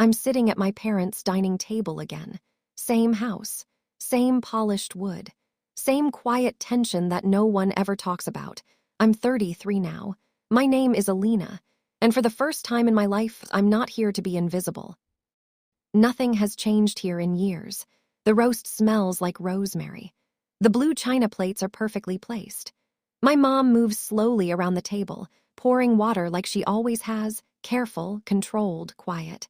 I'm sitting at my parents' dining table again. Same house, same polished wood, same quiet tension that no one ever talks about. I'm 33 now. My name is Alina, and for the first time in my life, I'm not here to be invisible. Nothing has changed here in years. The roast smells like rosemary. The blue china plates are perfectly placed. My mom moves slowly around the table, pouring water like she always has, careful, controlled, quiet.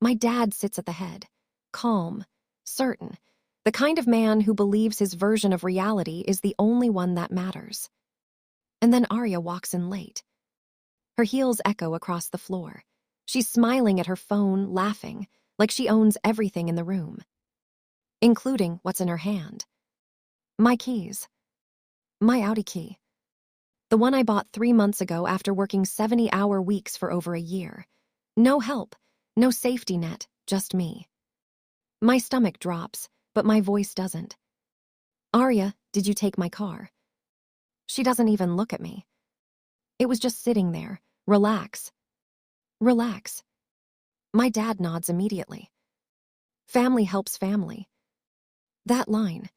My dad sits at the head, calm, certain, the kind of man who believes his version of reality is the only one that matters. And then Arya walks in late. Her heels echo across the floor. She's smiling at her phone, laughing, like she owns everything in the room, including what's in her hand. My keys. My Audi key. The one I bought 3 months ago after working 70-hour weeks for over a year. No help, no safety net, just me. My stomach drops, but my voice doesn't. Arya, did you take my car? She doesn't even look at me. It was just sitting there. Relax. Relax. My dad nods immediately. Family helps family. That line.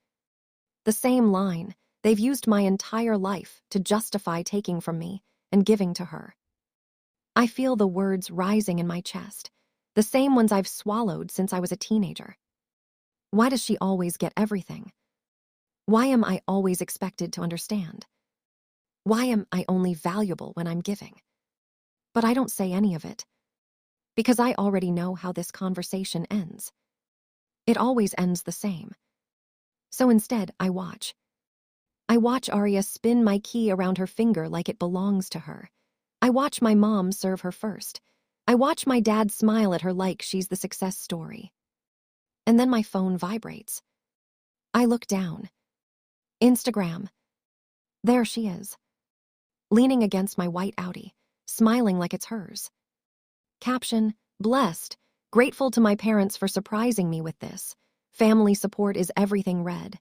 The same line they've used my entire life to justify taking from me and giving to her. I feel the words rising in my chest, the same ones I've swallowed since I was a teenager. Why does she always get everything? Why am I always expected to understand? Why am I only valuable when I'm giving? But I don't say any of it, because I already know how this conversation ends. It always ends the same. So instead, I watch. I watch Arya spin my key around her finger like it belongs to her. I watch my mom serve her first. I watch my dad smile at her like she's the success story. And then my phone vibrates. I look down. Instagram. There she is, leaning against my white Audi, smiling like it's hers. Caption, blessed, grateful to my parents for surprising me with this. Family support is everything red.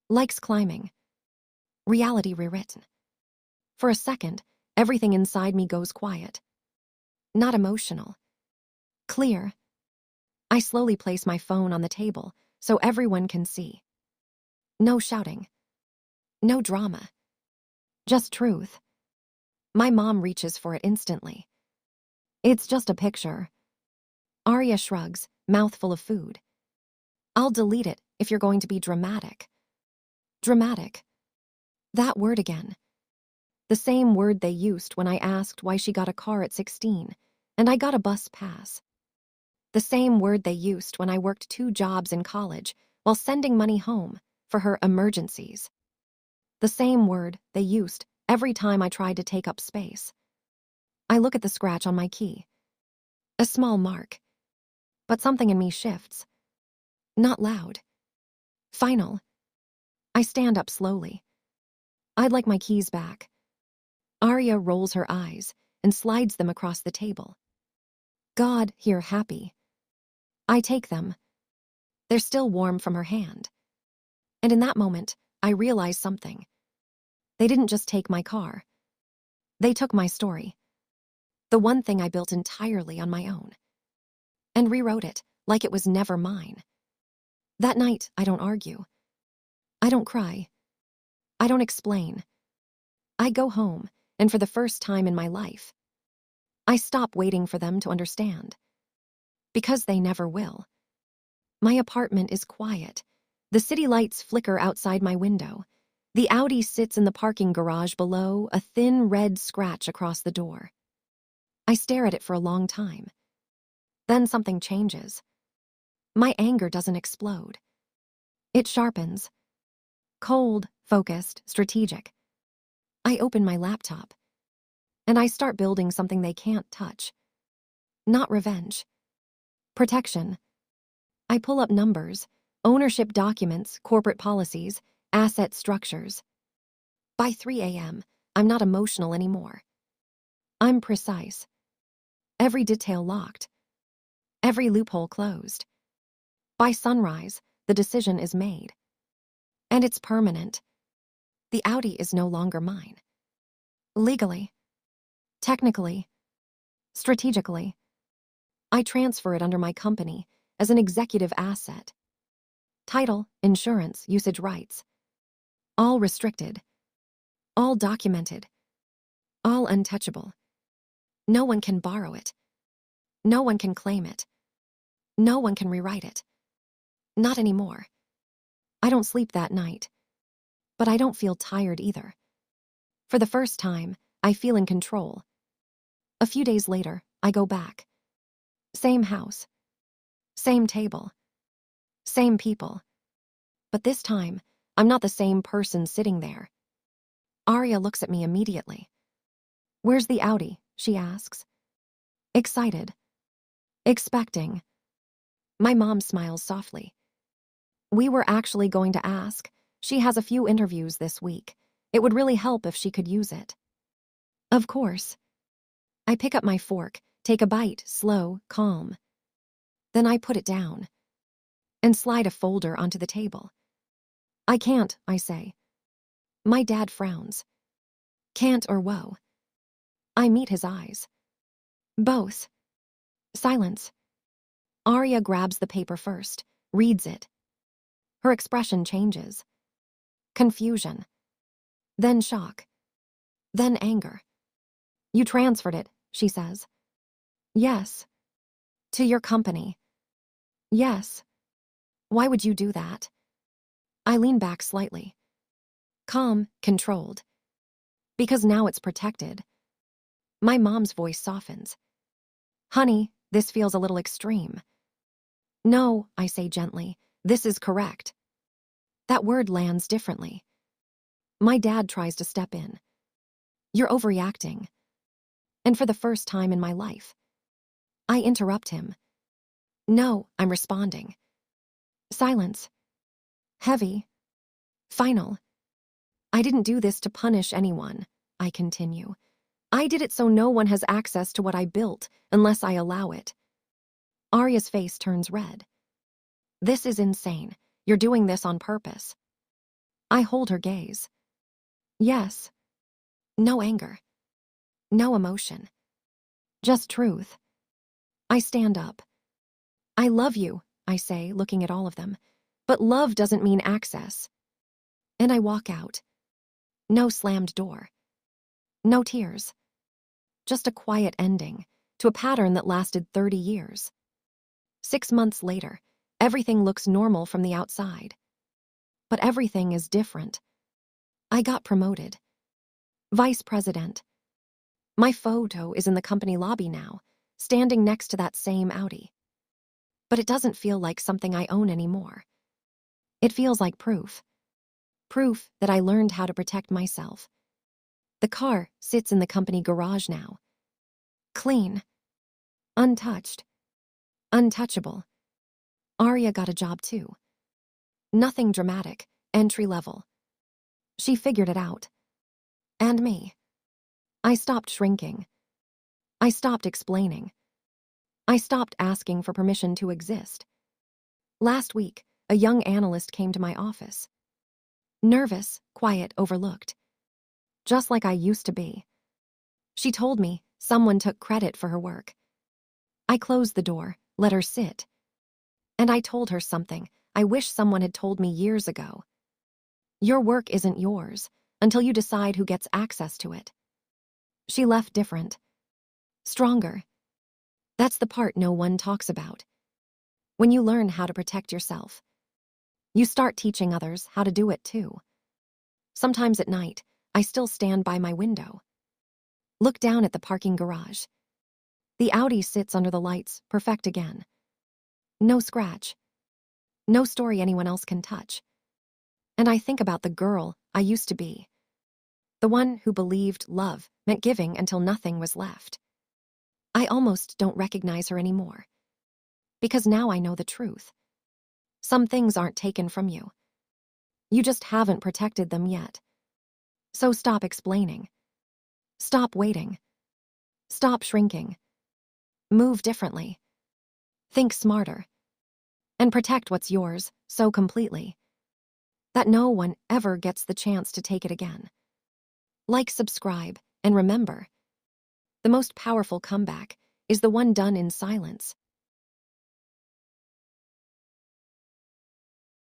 Likes climbing. Reality rewritten. For a second, everything inside me goes quiet. Not emotional. Clear. I slowly place my phone on the table so everyone can see. No shouting. No drama. Just truth. My mom reaches for it instantly. It's just a picture. Arya shrugs, mouthful of food. I'll delete it if you're going to be dramatic. Dramatic. That word again. The same word they used when I asked why she got a car at 16, and I got a bus pass. The same word they used when I worked 2 jobs in college while sending money home for her emergencies. The same word they used every time I tried to take up space. I look at the scratch on my key. A small mark. But something in me shifts. Not loud. Final. I stand up slowly. I'd like my keys back. Arya rolls her eyes and slides them across the table. God, here happy. I take them. They're still warm from her hand. And in that moment, I realize something. They didn't just take my car. They took my story. The one thing I built entirely on my own. And rewrote it like it was never mine. That night, I don't argue. I don't cry. I don't explain. I go home, and for the first time in my life, I stop waiting for them to understand. Because they never will. My apartment is quiet. The city lights flicker outside my window. The Audi sits in the parking garage below, a thin red scratch across the door. I stare at it for a long time. Then something changes. My anger doesn't explode. It sharpens. Cold, focused, strategic. I open my laptop. And I start building something they can't touch. Not revenge. Protection. I pull up numbers, ownership documents, corporate policies, asset structures. By 3 a.m., I'm not emotional anymore. I'm precise. Every detail locked. Every loophole closed. By sunrise, the decision is made. And it's permanent. The Audi is no longer mine. Legally. Technically. Strategically. I transfer it under my company as an executive asset. Title, insurance, usage rights. All restricted. All documented. All untouchable. No one can borrow it. No one can claim it. No one can rewrite it. Not anymore. I don't sleep that night. But I don't feel tired either. For the first time, I feel in control. A few days later, I go back. Same house. Same table. Same people. But this time, I'm not the same person sitting there. Arya looks at me immediately. "Where's the Audi?" she asks. Excited. Expecting. My mom smiles softly. "We were actually going to ask. She has a few interviews this week. It would really help if she could use it." Of course. I pick up my fork, take a bite, slow, calm. Then I put it down and slide a folder onto the table. "I can't," I say. My dad frowns. Can't or whoa? I meet his eyes. Both. Silence. Arya grabs the paper first, reads it. Her expression changes. Confusion. Then shock. Then anger. "You transferred it," she says. "Yes." "To your company." "Yes." "Why would you do that?" I lean back slightly. Calm, controlled. "Because now it's protected." My mom's voice softens. "Honey, this feels a little extreme." "No," I say gently, "this is correct." That word lands differently. My dad tries to step in. "You're overreacting." And for the first time in my life, I interrupt him. "No," I'm responding. Silence. Heavy. Final. "I didn't do this to punish anyone," I continue. "I did it so no one has access to what I built unless I allow it." Arya's face turns red. "This is insane. You're doing this on purpose." I hold her gaze. Yes. No anger. No emotion. Just truth. I stand up. "I love you," I say, looking at all of them. "But love doesn't mean access." And I walk out. No slammed door. No tears. Just a quiet ending to a pattern that lasted 30 years. 6 months later, everything looks normal from the outside. But everything is different. I got promoted. Vice president. My photo is in the company lobby now, standing next to that same Audi. But it doesn't feel like something I own anymore. It feels like proof. Proof that I learned how to protect myself. The car sits in the company garage now. Clean. Untouched. Untouchable. Arya got a job too. Nothing dramatic, entry level. She figured it out. And me. I stopped shrinking. I stopped explaining. I stopped asking for permission to exist. Last week, a young analyst came to my office. Nervous, quiet, overlooked. Just like I used to be. She told me someone took credit for her work. I closed the door, let her sit. And I told her something I wish someone had told me years ago. Your work isn't yours until you decide who gets access to it. She left different. Stronger. That's the part no one talks about. When you learn how to protect yourself, you start teaching others how to do it too. Sometimes at night, I still stand by my window. Look down at the parking garage. The Audi sits under the lights, perfect again. No scratch. No story anyone else can touch. And I think about the girl I used to be. The one who believed love meant giving until nothing was left. I almost don't recognize her anymore. Because now I know the truth. Some things aren't taken from you. You just haven't protected them yet. So stop explaining. Stop waiting. Stop shrinking. Move differently. Think smarter. And protect what's yours so completely that no one ever gets the chance to take it again. Like, subscribe, and remember, the most powerful comeback is the one done in silence.